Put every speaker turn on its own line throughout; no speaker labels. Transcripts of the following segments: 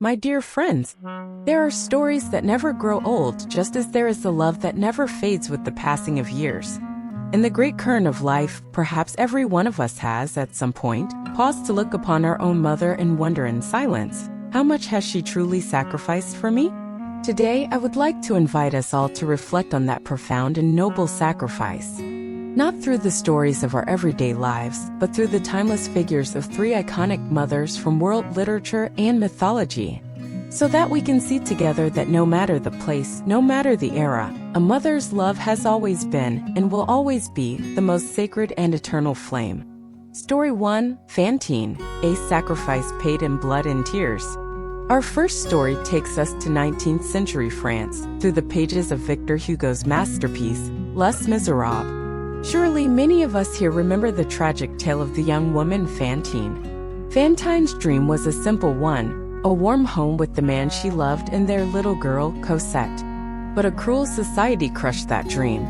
my dear friends. There are stories that never grow old, just as there is the love that never fades with the passing of years. In the great current of life, perhaps every one of us has, at some point, paused to look upon our own mother and wonder in silence, how much has she truly sacrificed for me? Today, I would like to invite us all to reflect on that profound and noble sacrifice. Not through the stories of our everyday lives, but through the timeless figures of three iconic mothers from world literature and mythology. So that we can see together that no matter the place, no matter the era, a mother's love has always been, and will always be, the most sacred and eternal flame. Story 1, Fantine, a sacrifice paid in blood and tears. Our first story takes us to 19th century France, through the pages of Victor Hugo's masterpiece, Les Misérables. Surely many of us here remember the tragic tale of the young woman Fantine. Fantine's dream was a simple one, a warm home with the man she loved and their little girl, Cosette. But a cruel society crushed that dream.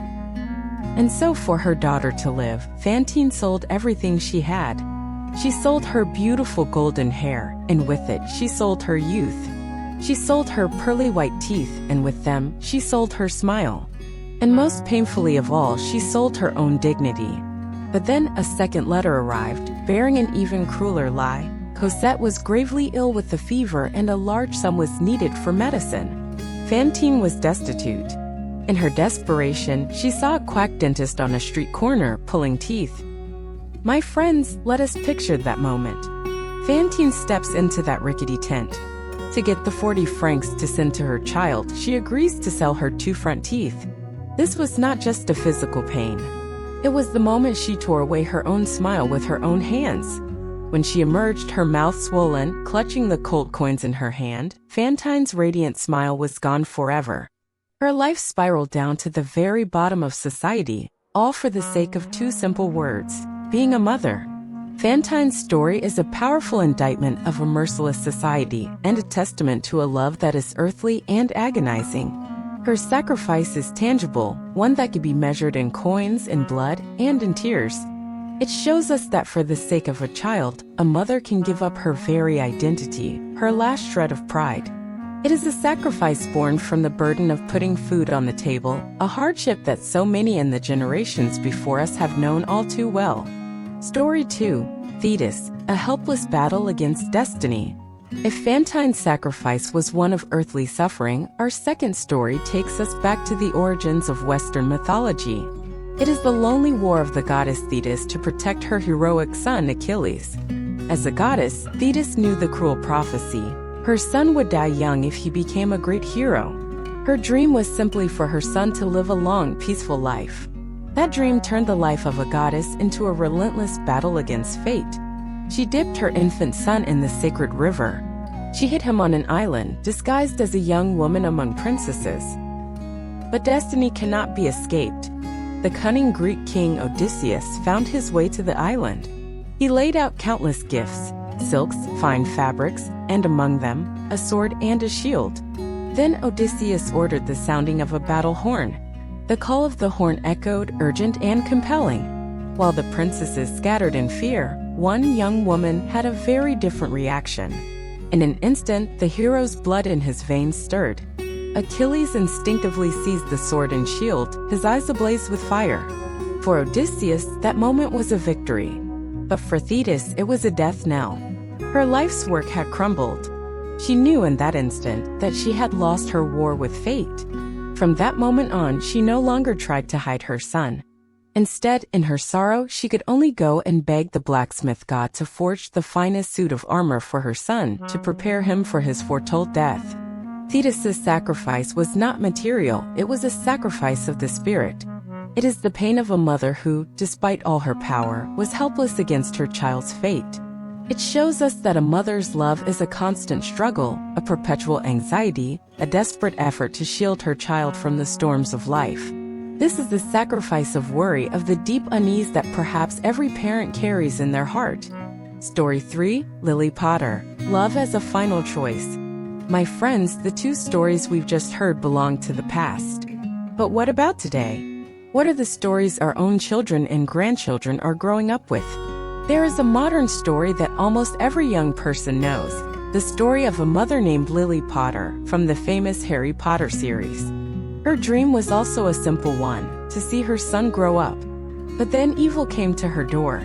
And so for her daughter to live, Fantine sold everything she had. She sold her beautiful golden hair, and with it she sold her youth. She sold her pearly white teeth, and with them she sold her smile. And most painfully of all, she sold her own dignity. But then a second letter arrived, bearing an even crueler lie. Cosette was gravely ill with a fever and a large sum was needed for medicine. Fantine was destitute. In her desperation, she saw a quack dentist on a street corner, pulling teeth. My friends, let us picture that moment. Fantine steps into that rickety tent. To get the 40 francs to send to her child, she agrees to sell her 2 front teeth. This was not just a physical pain. It was the moment she tore away her own smile with her own hands. When she emerged, her mouth swollen, clutching the cold coins in her hand, Fantine's radiant smile was gone forever. Her life spiraled down to the very bottom of society, all for the sake of 2 simple words, being a mother. Fantine's story is a powerful indictment of a merciless society and a testament to a love that is earthly and agonizing. Her sacrifice is tangible, one that can be measured in coins, in blood, and in tears. It shows us that for the sake of a child, a mother can give up her very identity, her last shred of pride. It is a sacrifice born from the burden of putting food on the table, a hardship that so many in the generations before us have known all too well. Story 2, Thetis, a helpless battle against destiny. If Fantine's sacrifice was one of earthly suffering, our second story takes us back to the origins of Western mythology. It is the lonely war of the goddess Thetis to protect her heroic son Achilles. As a goddess, Thetis knew the cruel prophecy. Her son would die young if he became a great hero. Her dream was simply for her son to live a long, peaceful life. That dream turned the life of a goddess into a relentless battle against fate. She dipped her infant son in the sacred river. She hid him on an island, disguised as a young woman among princesses. But destiny cannot be escaped. The cunning Greek king Odysseus found his way to the island. He laid out countless gifts, silks, fine fabrics, and among them, a sword and a shield. Then Odysseus ordered the sounding of a battle horn. The call of the horn echoed, urgent and compelling. While the princesses scattered in fear, one young woman had a very different reaction. In an instant, the hero's blood in his veins stirred. Achilles instinctively seized the sword and shield, his eyes ablaze with fire. For Odysseus, that moment was a victory. But for Thetis, it was a death knell. Her life's work had crumbled. She knew in that instant that she had lost her war with fate. From that moment on, she no longer tried to hide her son. Instead, in her sorrow, she could only go and beg the blacksmith god to forge the finest suit of armor for her son to prepare him for his foretold death. Thetis' sacrifice was not material, it was a sacrifice of the spirit. It is the pain of a mother who, despite all her power, was helpless against her child's fate. It shows us that a mother's love is a constant struggle, a perpetual anxiety, a desperate effort to shield her child from the storms of life. This is the sacrifice of worry, of the deep unease that perhaps every parent carries in their heart. Story 3, Lily Potter, Love as a Final Choice. My friends, the 2 stories we've just heard belong to the past. But what about today? What are the stories our own children and grandchildren are growing up with? There is a modern story that almost every young person knows. the story of a mother named Lily Potter from the famous Harry Potter series. Her dream was also a simple one, to see her son grow up. But then evil came to her door.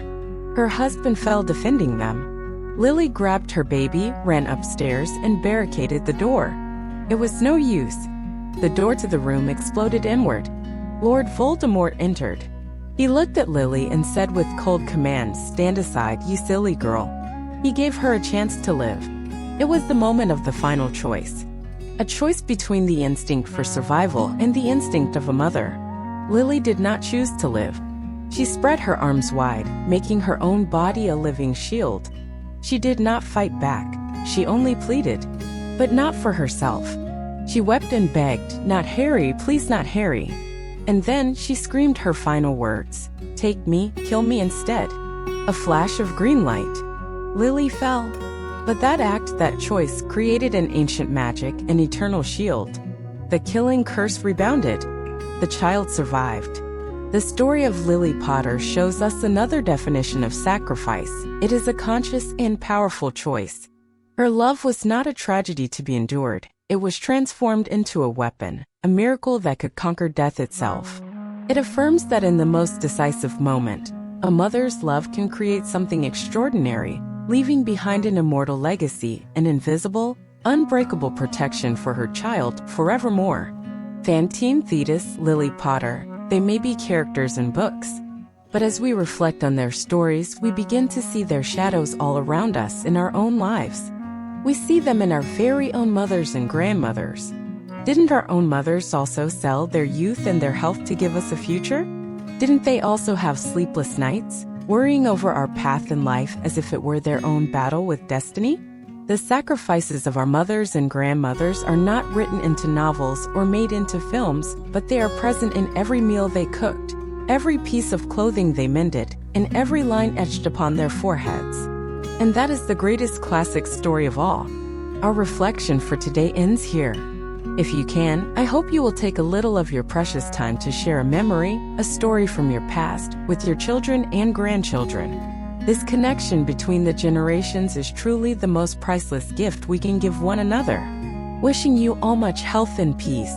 Her husband fell defending them. Lily grabbed her baby, ran upstairs, and barricaded the door. It was no use. The door to the room exploded inward. Lord Voldemort entered. He looked at Lily and said with cold command, "Stand aside, you silly girl." He gave her a chance to live. It was the moment of the final choice. A choice between the instinct for survival and the instinct of a mother. Lily did not choose to live. She spread her arms wide, making her own body a living shield. She did not fight back. She only pleaded, but not for herself. She wept and begged, "Not Harry, please not Harry." And then she screamed her final words, "Take me, kill me instead." A flash of green light. Lily fell. But that act, that choice, created an ancient magic, an eternal shield. The killing curse rebounded. The child survived. The story of Lily Potter shows us another definition of sacrifice. It is a conscious and powerful choice. Her love was not a tragedy to be endured. It was transformed into a weapon, a miracle that could conquer death itself. It affirms that in the most decisive moment, a mother's love can create something extraordinary, leaving behind an immortal legacy, an invisible, unbreakable protection for her child forevermore. Fantine, Thetis, Lily Potter, they may be characters in books, but as we reflect on their stories, we begin to see their shadows all around us in our own lives. We see them in our very own mothers and grandmothers. Didn't our own mothers also sell their youth and their health to give us a future? Didn't they also have sleepless nights, worrying over our path in life as if it were their own battle with destiny? The sacrifices of our mothers and grandmothers are not written into novels or made into films, but they are present in every meal they cooked, every piece of clothing they mended, and every line etched upon their foreheads. And that is the greatest classic story of all. Our reflection for today ends here. If you can, I hope you will take a little of your precious time to share a memory, a story from your past, with your children and grandchildren. This connection between the generations is truly the most priceless gift we can give one another. Wishing you all much health and peace.